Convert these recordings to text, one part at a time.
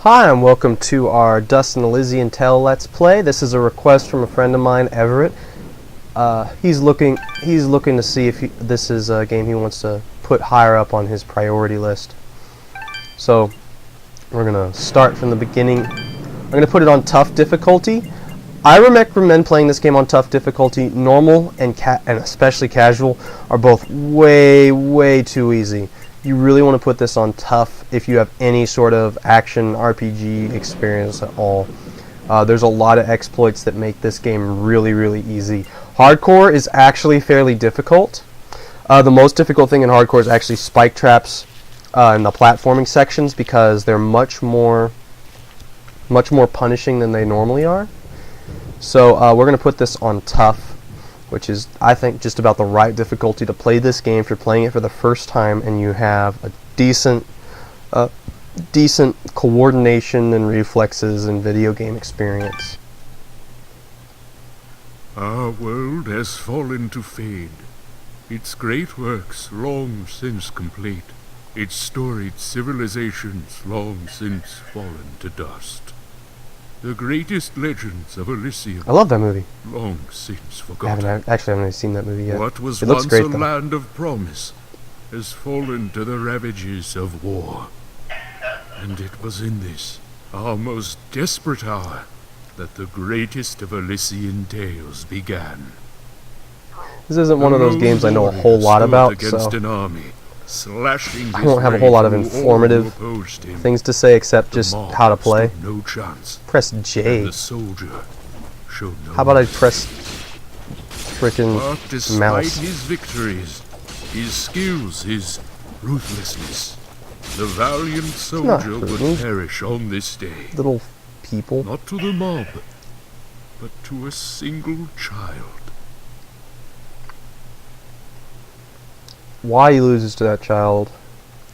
Hi, and welcome to our Dust and Elysian Tale Let's Play. This is a request from a friend of mine, Everett. He's looking to see if this is a game he wants to put higher up on his priority list. So, we're gonna start from the beginning. I'm gonna put it on tough difficulty. I recommend playing this game on tough difficulty. Normal and especially casual are both way too easy. You really want to put this on tough if you have any sort of action RPG experience at all. There's a lot of exploits that make this game really easy. Hardcore is actually fairly difficult. The most difficult thing in hardcore is actually spike traps in the platforming sections because they're much more punishing than they normally are. So we're going to put this on tough, which is, I think, just about the right difficulty to play this game if you're playing it for the first time and you have a decent coordination and reflexes and video game experience. Our world has fallen to fade, its great works long since complete, its storied civilizations long since fallen to dust. The greatest legends of Elysian, I love that movie. long since forgotten. I haven't seen that movie yet. What was It looks once great, a though. land of promise has fallen to the ravages of war. And it was in this, our most desperate hour, that the greatest of Elysian tales began. This isn't one of those games I know a whole lot about, against so an army, slashing I won't have a whole lot of informative things to say except just how to play. No chance. Press J. The soldier showed no How about I press frickin' But despite mouse? his victories, his skills, his ruthlessness, the valiant soldier would hurting. perish on this day. Little people. Not to the mob, but to a single child. Why he loses to that child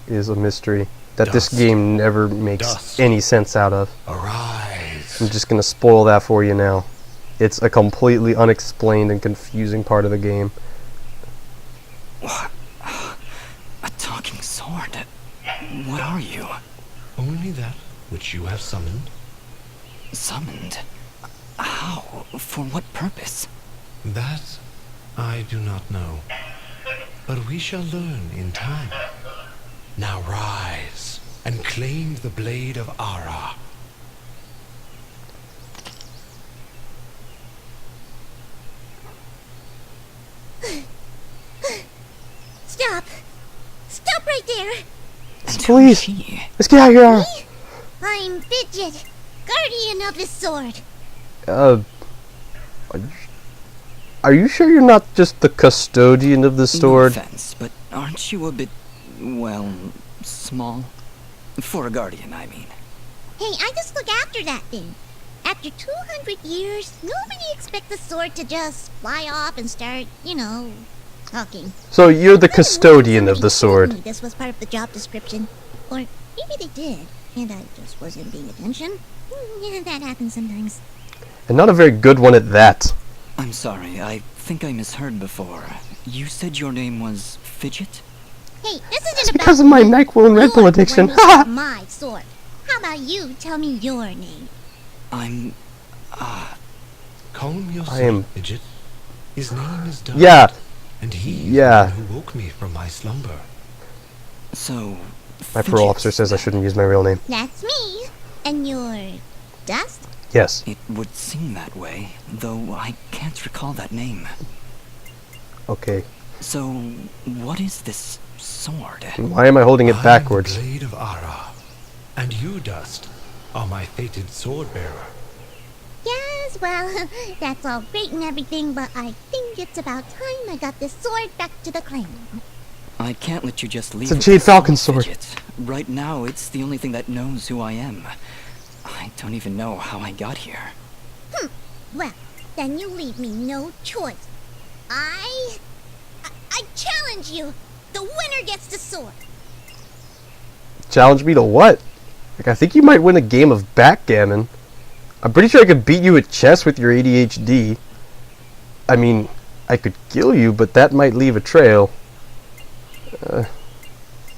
is a mystery that this Dust. game never makes Dust. any sense out of. Arise. I'm just gonna spoil that for you now. It's a completely unexplained and confusing part of the game. What? A talking sword? What are you? Only that which you have summoned. Summoned? How? For what purpose? That I do not know. But we shall learn in time. Now rise and claim the blade of Ara. Stop! Stop right there! And Please. who is she? Let's get out of here! Me? I'm Fidget, guardian of the sword. Are you sure you're not just the custodian of the No sword? offense, but aren't you a bit, well, small? For a guardian, I mean. Hey, I just look after that thing. After 200 years, nobody expects the sword to just fly off and start, talking. So you're the I don't know, custodian of the somebody told sword. me this was part of the job description. Or maybe they did, and I just wasn't paying attention. Yeah, that happens sometimes. And not a very good one at that. I'm sorry, I think I misheard before. You said your name was Fidget? Hey, this isn't It's about because of my me. NyQuil and Red Bull You're addiction. the one who took my sword. How about you tell me your name? I'm... Calm yourself, I am- Fidget. His name is Dust. Yeah. And he is Yeah. the one who woke me from my slumber. So... My parole officer says I shouldn't use my real name. That's me. And you're Dust? Yes. It would seem that way, though I can't recall that name. Okay. So, what is this sword? Why am I holding it I backwards? am the blade of Ara. And you, Dust, are my fated sword bearer. Yes, well, that's all great and everything, but I think it's about time I got this sword back to the clan. I can't let you just leave It's a with Jade this Falcon sword. Fidget. Right now, it's the only thing that knows who I am. I don't even know how I got here. Well, then you leave me no choice. I challenge you. The winner gets the sword. Challenge me to what? Like, I think you might win a game of backgammon. I'm pretty sure I could beat you at chess with your ADHD. I mean, I could kill you, but that might leave a trail.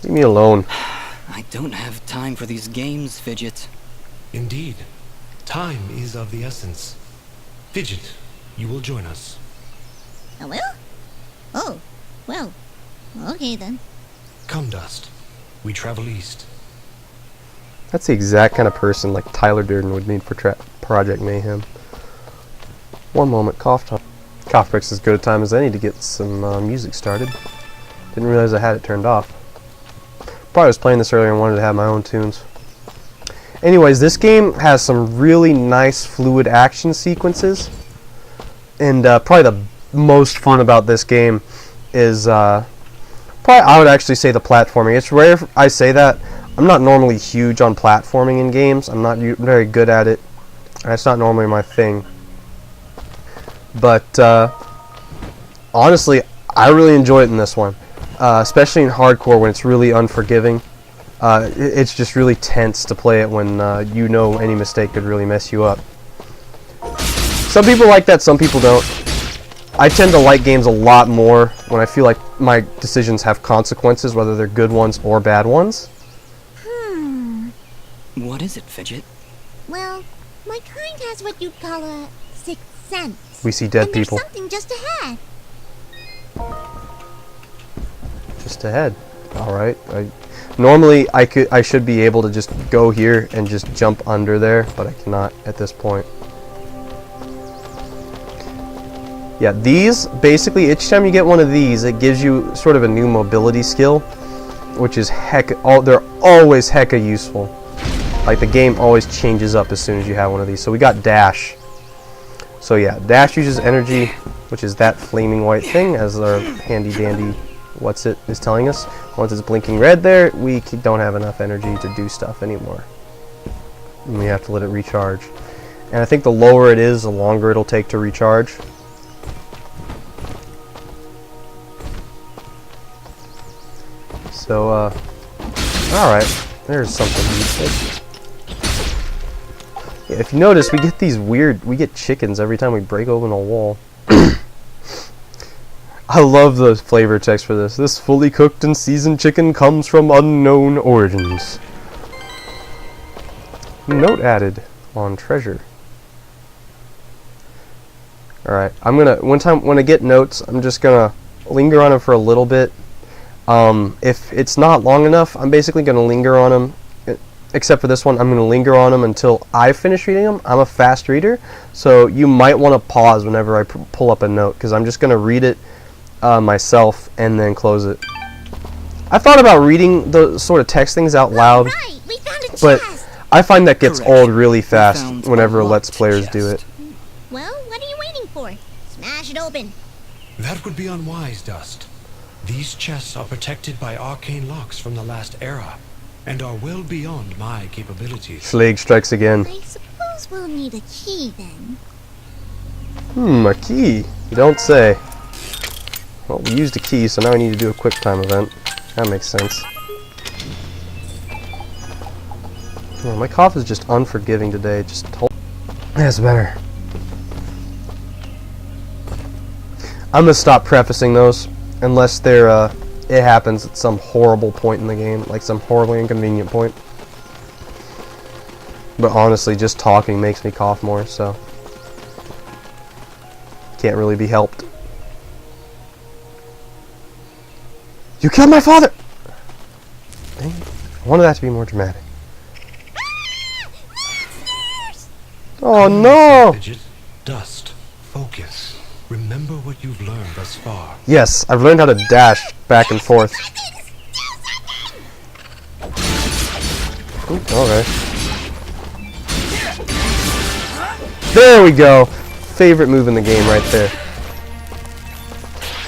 Leave me alone. I don't have time for these games, Fidget. Indeed, time is of the essence. Fidget, you will join us. I will? Oh, well, okay then. Come, Dust. We travel east. That's the exact kind of person like Tyler Durden would need for Project Mayhem. One moment, cough time. Cough break's as good a time as any to get some music started. Didn't realize I had it turned off. Probably was playing this earlier and wanted to have my own tunes. Anyways, this game has some really nice fluid action sequences. And probably the most fun about this game is probably, I would actually say, the platforming. It's rare I say that. I'm not normally huge on platforming in games. I'm not very good at it. That's not normally my thing. But honestly, I really enjoy it in this one. Especially in hardcore when it's really unforgiving. It's just really tense to play it when you know any mistake could really mess you up. Some people like that, some people don't. I tend to like games a lot more when I feel like my decisions have consequences, whether they're good ones or bad ones. What is it, Fidget? Well, my kind has what you'd call a sixth sense. We see dead and there's people. Something just ahead. Just ahead. Alright. Normally I should be able to just go here and just jump under there, but I cannot at this point. Yeah, these, basically, each time you get one of these, it gives you sort of a new mobility skill, which is they're always hecka useful. Like, the game always changes up as soon as you have one of these. So we got Dash. So yeah, Dash uses energy, which is that flaming white thing, as our handy-dandy what's-it is telling us. Once it's blinking red there, we don't have enough energy to do stuff anymore. And we have to let it recharge. And I think the lower it is, the longer it'll take to recharge. So, alright, there's something useful. Yeah, if you notice, we get these we get chickens every time we break open a wall. I love the flavor text for this. This fully cooked and seasoned chicken comes from unknown origins. Note added on treasure. Alright, I'm gonna, when I get notes, I'm just gonna linger on them for a little bit. If it's not long enough, I'm basically gonna linger on them. Except for this one, I'm going to linger on them until I finish reading them. I'm a fast reader, so you might want to pause whenever I pull up a note, because I'm just going to read it myself and then close it. I thought about reading the sort of text things out loud, Right, we found a but chest. I find that gets Correct. old really We fast found whenever a Let's locked Players do it. chest. Well, what are you waiting for? Smash it open. That would be unwise, Dust. These chests are protected by arcane locks from the last era, and are well beyond my capabilities. Schlag strikes again. I suppose we'll need a key then. A key. You don't say. Well, we used a key, so now we need to do a quick time event. That makes sense. Oh, my cough is just unforgiving today. Just that's better. I'm gonna stop prefacing those unless they're it happens at some horrible point in the game, like some horribly inconvenient point. But honestly, just talking makes me cough more, so can't really be helped. You killed my father! Dang it. I wanted that to be more dramatic. Oh no! Fidget, Dust, focus. Remember what you've learned thus far. Yes, I've learned how to dash back and forth. Ooh, alright. There we go! Favorite move in the game right there.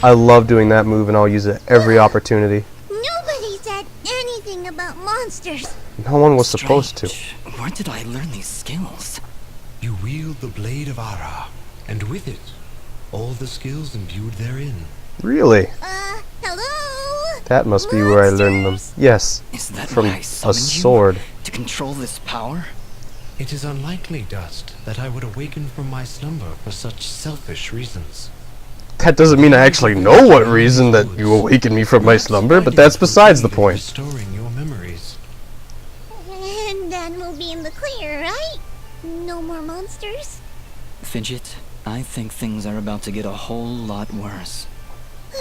I love doing that move and I'll use it every opportunity. Nobody said anything about monsters. No one was supposed to. Strange. Where did I learn these skills? You wield the Blade of Ara, and with it, all the skills imbued therein. Really? Hello? That must be where I learned them. Yes, Is that from why I a summoned sword. you? To control this power? It is unlikely, Dust, that I would awaken from my slumber for such selfish reasons. That doesn't mean I actually know what reason that you awakened me from my slumber, but that's besides the point. Restoring your memories. And then we'll be in the the clear, right? No more monsters? Fidget, I think things are about to get a whole lot worse.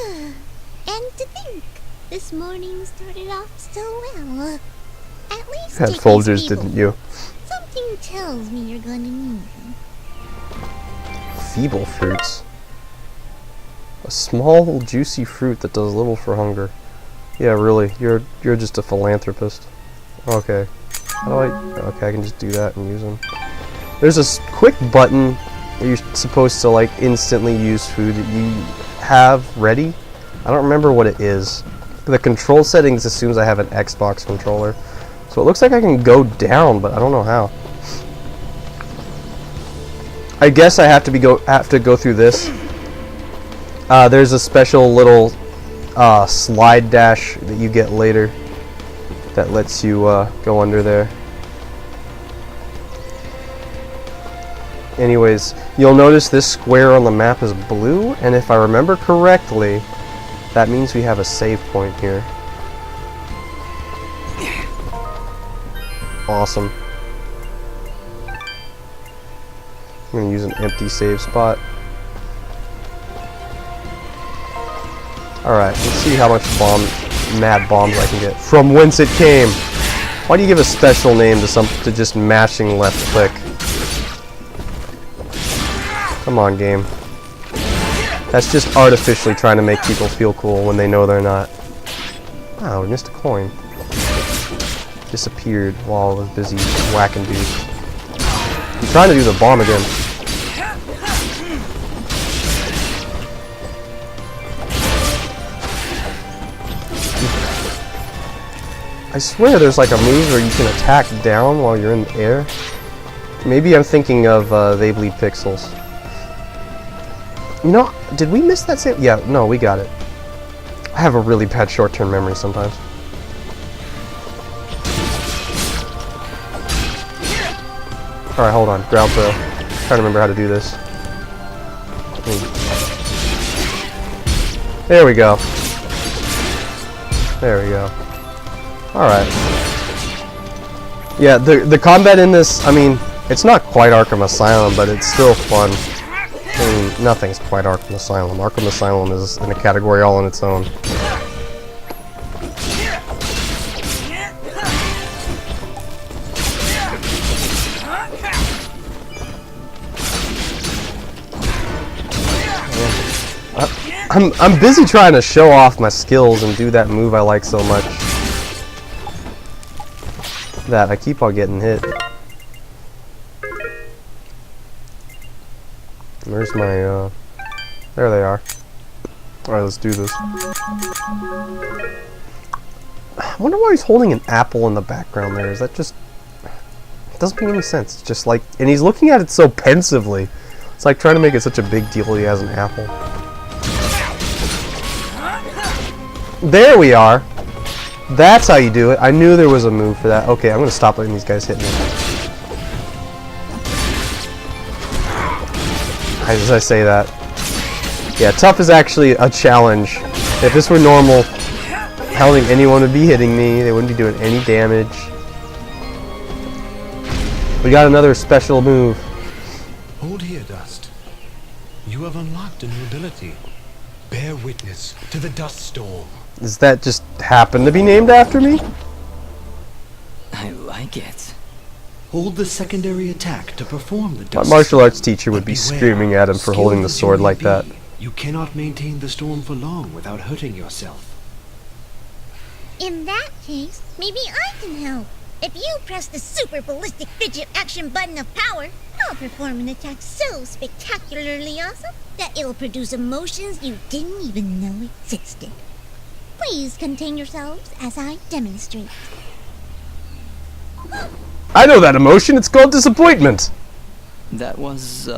And to think, this morning started off so well. At least Had take Folgers, these people. didn't you? Something tells me you're going to need them. Feeble fruits. A small, juicy fruit that does little for hunger. Yeah, really, you're just a philanthropist. Okay. How do I... Okay, I can just do that and use them. There's a quick button where you're supposed to, like, instantly use food that you have ready. I don't remember what it is. The control settings assumes I have an Xbox controller. So it looks like I can go down, but I don't know how. I guess I have to go through this. There's a special little slide dash that you get later that lets you go under there. Anyways, you'll notice this square on the map is blue, and if I remember correctly, that means we have a save point here. Awesome. I'm gonna use an empty save spot. Alright, let's see how much mad bombs I can get. From whence it came! Why do you give a special name to just mashing left click? Come on, game. That's just artificially trying to make people feel cool when they know they're not. Wow, we missed a coin. Disappeared while I was busy whacking dudes. I'm trying to do the bomb again. I swear there's like a move where you can attack down while you're in the air. Maybe I'm thinking of They Bleed Pixels. You know, did we miss that same? Yeah, no, we got it. I have a really bad short-term memory sometimes. Alright, hold on. Ground throw. Trying to remember how to do this. There we go. There we go. Alright. Yeah, the combat in this, I mean, it's not quite Arkham Asylum, but it's still fun. I mean, nothing's quite Arkham Asylum. Arkham Asylum is in a category all on its own. I'm busy trying to show off my skills and do that move I like so much that I keep on getting hit. Where's my, there they are. Alright, let's do this. I wonder why he's holding an apple in the background there. Is that just... It doesn't make any sense. It's just like... And he's looking at it so pensively. It's like trying to make it such a big deal he has an apple. There we are! That's how you do it. I knew there was a move for that. Okay, I'm gonna stop letting these guys hit me. As I say that. Yeah, tough is actually a challenge. If this were normal, I don't think anyone would be hitting me. They wouldn't be doing any damage. We got another special move. Hold here, Dust. You have unlocked a new ability. Bear witness to the dust storm. Does that just happen to be named after me? I like it. Hold the secondary attack to perform the My dust. martial arts teacher would be Beware, screaming at him for holding the skilled sword as you like may that. be, You cannot maintain the storm for long without hurting yourself. In that case, maybe I can help. If you press the super ballistic fidget action button of power, I'll perform an attack so spectacularly awesome that it'll produce emotions you didn't even know existed. Please contain yourselves as I demonstrate. I know that emotion. It's called disappointment. That was,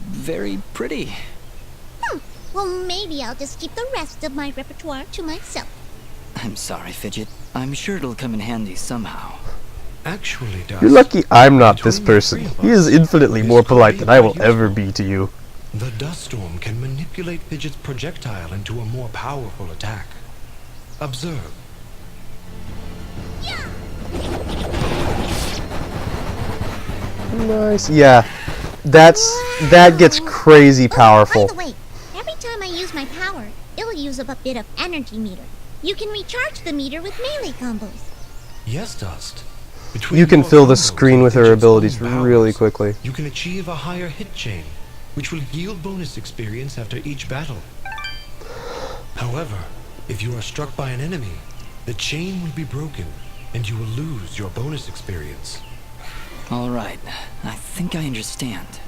very pretty. Well, maybe I'll just keep the rest of my repertoire to myself. I'm sorry, Fidget. I'm sure it'll come in handy somehow. Actually, Dust. You're lucky I'm not this between the person. three of He is us, infinitely this more could polite be than I will very ever useful. be to you. The dust storm can manipulate Fidget's projectile into a more powerful attack. Observe. Nice. Yeah, that gets crazy powerful. By the way, every time I use my power, it'll use up a bit of energy meter. You can recharge the meter with melee combos. Yes, Dust. Between You can your fill the combos screen and with her Fidget's abilities own really powers, quickly. You can achieve a higher hit chain, which will yield bonus experience after each battle. However, if you are struck by an enemy, the chain will be broken, and you will lose your bonus experience. Alright, I think I understand.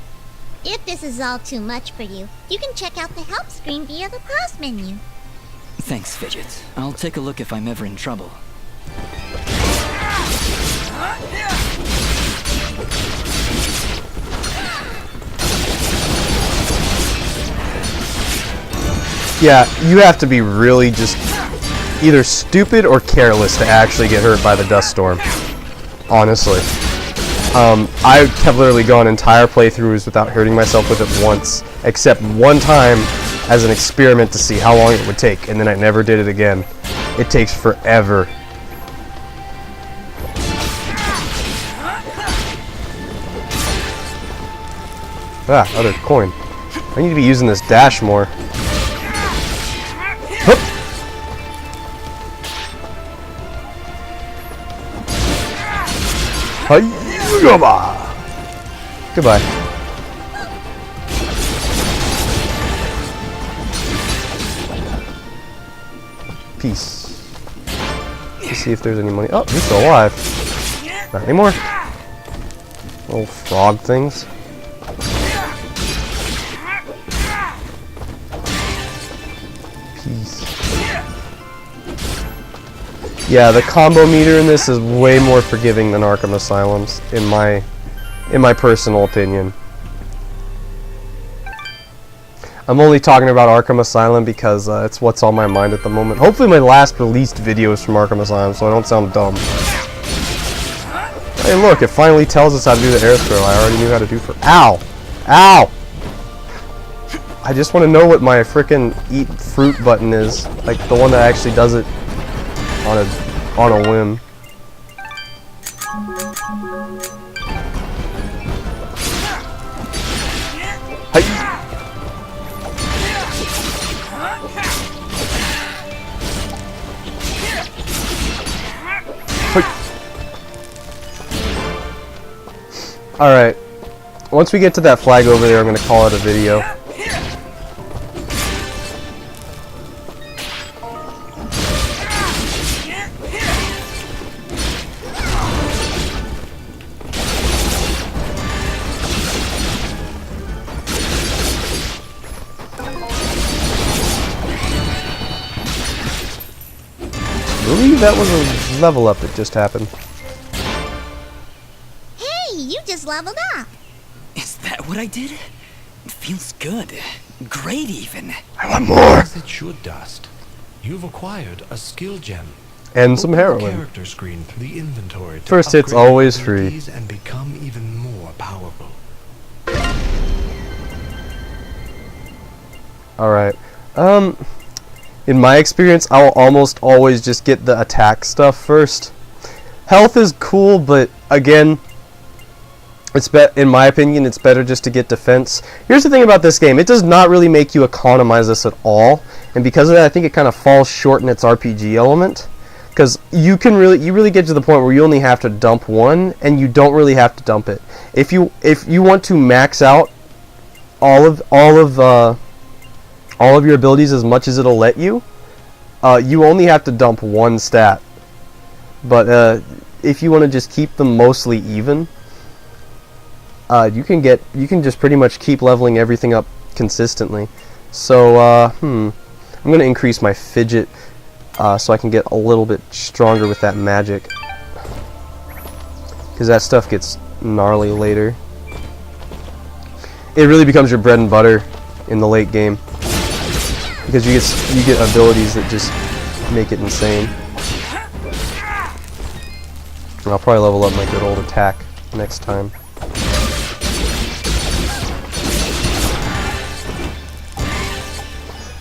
If this is all too much for you, you can check out the help screen via the pause menu. Thanks, Fidget. I'll take a look if I'm ever in trouble. Yeah, you have to be really just either stupid or careless to actually get hurt by the dust storm. Honestly. I have literally gone entire playthroughs without hurting myself with it once, except one time as an experiment to see how long it would take, and then I never did it again. It takes forever. Ah, other coin. I need to be using this dash more. Hup. Hi-yabba. Goodbye. Peace. Let's see if there's any money. Oh, he's still alive. Not anymore. Little frog things. Peace. Yeah, the combo meter in this is way more forgiving than Arkham Asylum's, in my personal opinion. I'm only talking about Arkham Asylum because it's what's on my mind at the moment. Hopefully my last released video is from Arkham Asylum, so I don't sound dumb. Hey look, it finally tells us how to do the air throw I already knew how to do for— Ow! Ow! I just want to know what my frickin' eat fruit button is. Like, the one that actually does it on a whim. Alright, once we get to that flag over there, I'm going to call it a video. I believe that was a level up that just happened. Hey, you just leveled up. Is that what I did? It feels good. Great, even. I want more! As it should, Dust. You've acquired a skill gem. And some Open the heroin. character screen through the inventory to First hit's upgrade always your free. abilities and become even more powerful. Alright. In my experience, I'll almost always just get the attack stuff first. Health is cool, but again, in my opinion, it's better just to get defense. Here's the thing about this game. It does not really make you economize this at all. And because of that, I think it kind of falls short in its RPG element. Because you really get to the point where you only have to dump one, and you don't really have to dump it. If you want to max out all of your abilities as much as it'll let you, you only have to dump one stat. But if you want to just keep them mostly even, you can just pretty much keep leveling everything up consistently. So I'm gonna increase my fidget so I can get a little bit stronger with that magic, because that stuff gets gnarly later. It really becomes your bread and butter in the late game, because you get abilities that just make it insane. And I'll probably level up my good old attack next time.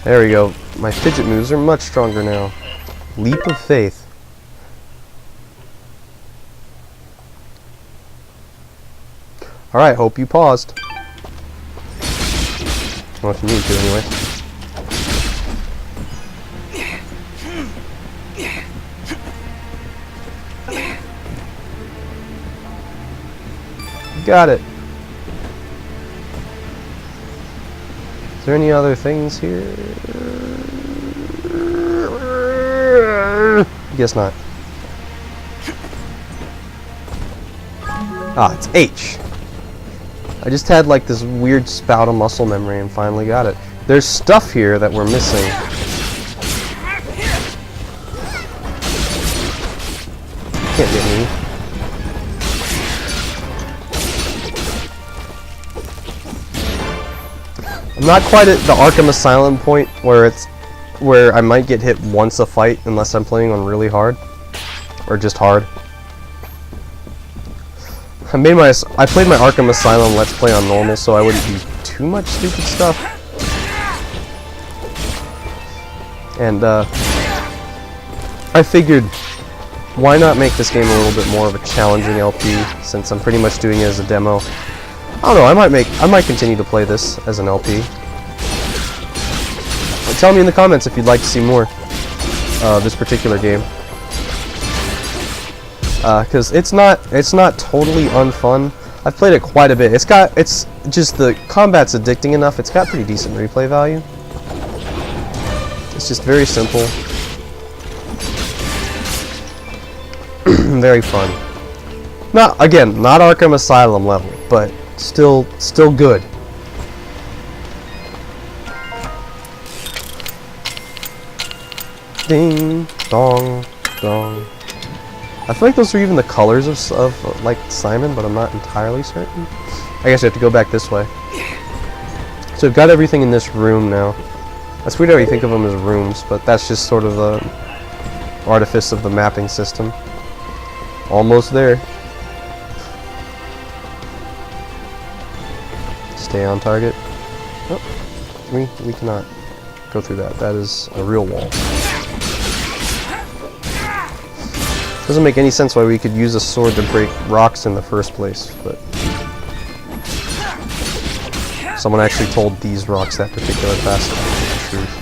There we go. My fidget moves are much stronger now. Leap of faith. Alright, hope you paused. Well, if you need to, anyway. Got it. Is there any other things here? Guess not. Ah, it's H. I just had like this weird spout of muscle memory and finally got it. There's stuff here that we're missing. Can't get me. I'm not quite at the Arkham Asylum point where I might get hit once a fight unless I'm playing on really hard. Or just hard. I played my Arkham Asylum Let's Play on normal so I wouldn't do too much stupid stuff. And I figured, why not make this game a little bit more of a challenging LP since I'm pretty much doing it as a demo. I don't know, I might continue to play this as an LP. But tell me in the comments if you'd like to see more of this particular game. Because it's not totally unfun. I've played it quite a bit. It's just the combat's addicting enough. It's got pretty decent replay value. It's just very simple. Very fun. Not Arkham Asylum level, but still good. Ding dong dong. I feel like those are even the colors of like Simon, but I'm not entirely certain. I guess I have to go back this way. So we've got everything in this room now. That's weird how you think of them as rooms, but that's just sort of the artifice of the mapping system. Almost there. Stay on target. Oh, we cannot go through that. That is a real wall. Doesn't make any sense why we could use a sword to break rocks in the first place, but someone actually told these rocks that particular fast truth.